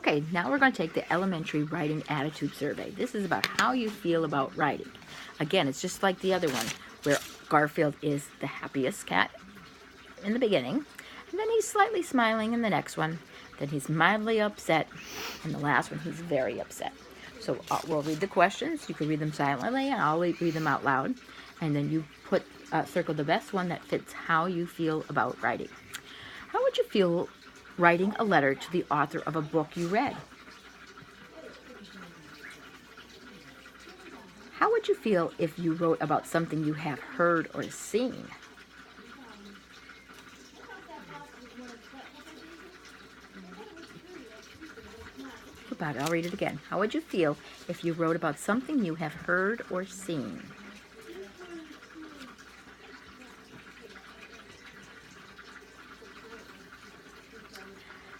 Okay, now we're going to take the elementary writing attitude survey. This is about how you feel about writing. Again, it's just like the other one, where Garfield is the happiest cat in the beginning, and then he's slightly smiling in the next one, then he's mildly upset, and the last one he's very upset. So we'll read the questions. You can read them silently, and I'll read them out loud, and then you circle the best one that fits how you feel about writing. How would you feel writing a letter to the author of a book you read? How would you feel if you wrote about something you have heard or seen? About it. I'll read it again. How would you feel if you wrote about something you have heard or seen?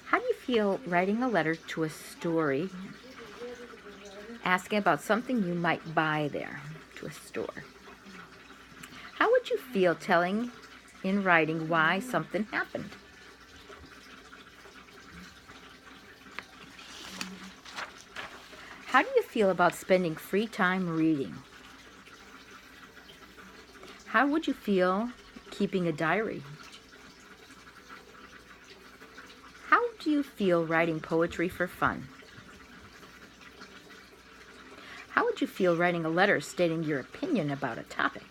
How do you feel writing a letter to a story, asking about something you might buy there to a store? How would you feel telling in writing why something happened? How do you feel about spending free time reading? How would you feel keeping a diary? How do you feel writing poetry for fun? How would you feel writing a letter stating your opinion about a topic?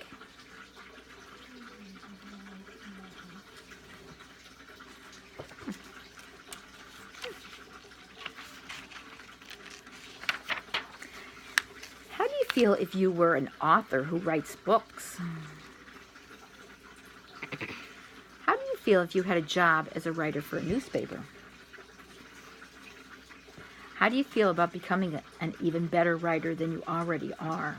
How do you feel if you were an author who writes books? How do you feel if you had a job as a writer for a newspaper? How do you feel about becoming an even better writer than you already are?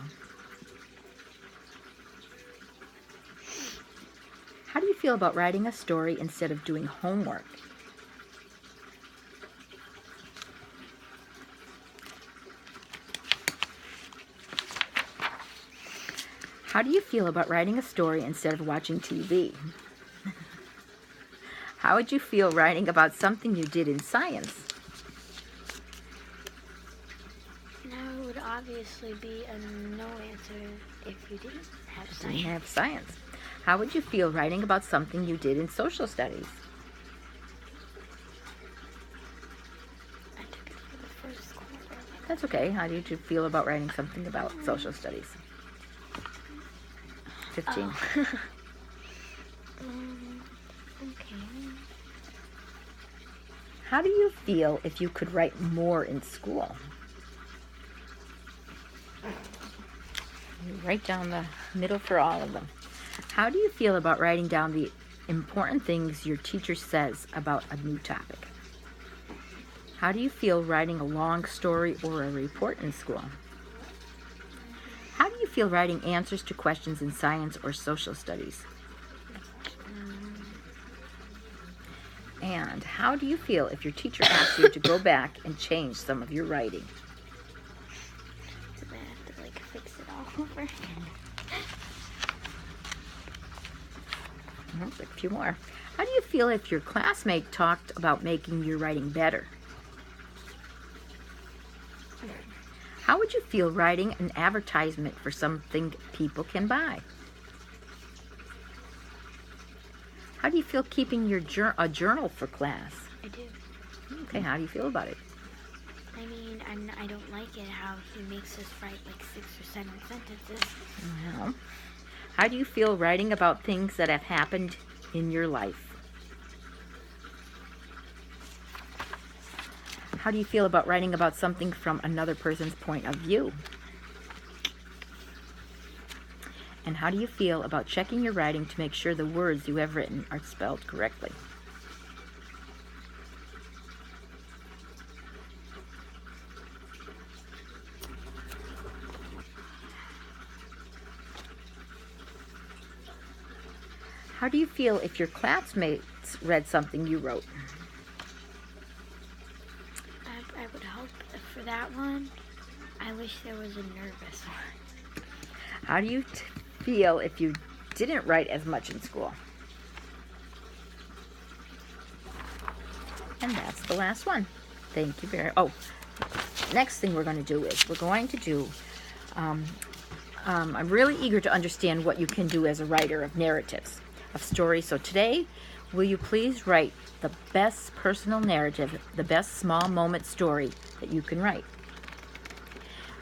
How do you feel about writing a story instead of doing homework? How do you feel about writing a story instead of watching TV? How would you feel writing about something you did in science? That would obviously be a no answer if you didn't have science. Didn't have science. How would you feel writing about something you did in social studies? I took it for the first quarter. That's okay. How did you feel about writing something about social studies? 15. Okay. How do you feel if you could write more in school? You write down the middle for all of them. How do you feel about writing down the important things your teacher says about a new topic? How do you feel writing a long story or a report in school? How do you feel writing answers to questions in science or social studies? And how do you feel if your teacher asks you to go back and change some of your writing? So I have to fix it all over. A few more. How do you feel if your classmate talked about making your writing better? How would you feel writing an advertisement for something people can buy? How do you feel keeping a journal for class? I do. Okay, how do you feel about it? I mean, I don't like it how he makes us write 6 or 7 sentences. Well, how do you feel writing about things that have happened in your life? How do you feel about writing about something from another person's point of view? And how do you feel about checking your writing to make sure the words you have written are spelled correctly? How do you feel if your classmates read something you wrote? I would hope for that one. I wish there was a nervous one. How do you feel if you didn't write as much in school? And that's the last one. Thank you very. Oh, next thing we're going to do is we're going to do. I'm really eager to understand what you can do as a writer of narratives, of stories. So today, will you please write the best personal narrative, the best small moment story that you can write?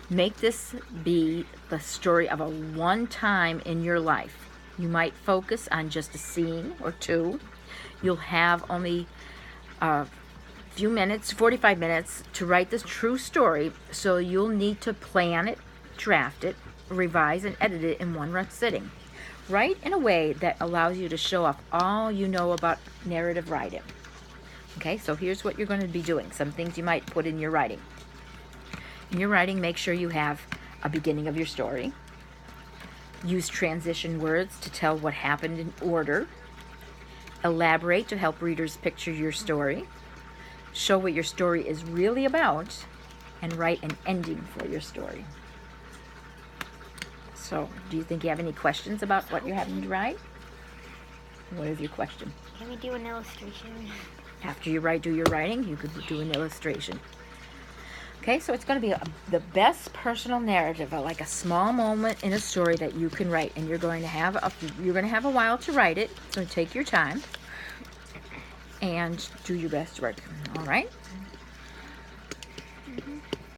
Make this be the story of a one time in your life. You might focus on just a scene or two. You'll have only a few minutes, 45 minutes, to write this true story, so you'll need to plan it, draft it, revise, and edit it in one sitting. Write in a way that allows you to show off all you know about narrative writing. Okay, so here's what you're going to be doing. Some things you might put in your writing. In your writing, make sure you have a beginning of your story. Use transition words to tell what happened in order. Elaborate to help readers picture your story. Show what your story is really about, and write an ending for your story. So, do you think you have any questions about what you're having to write? What is your question? Can we do an illustration? After you do your writing, you could do an illustration. Okay, so it's going to be the best personal narrative, like a small moment in a story that you can write, and you're going to have a while to write it. So take your time and do your best work. All right.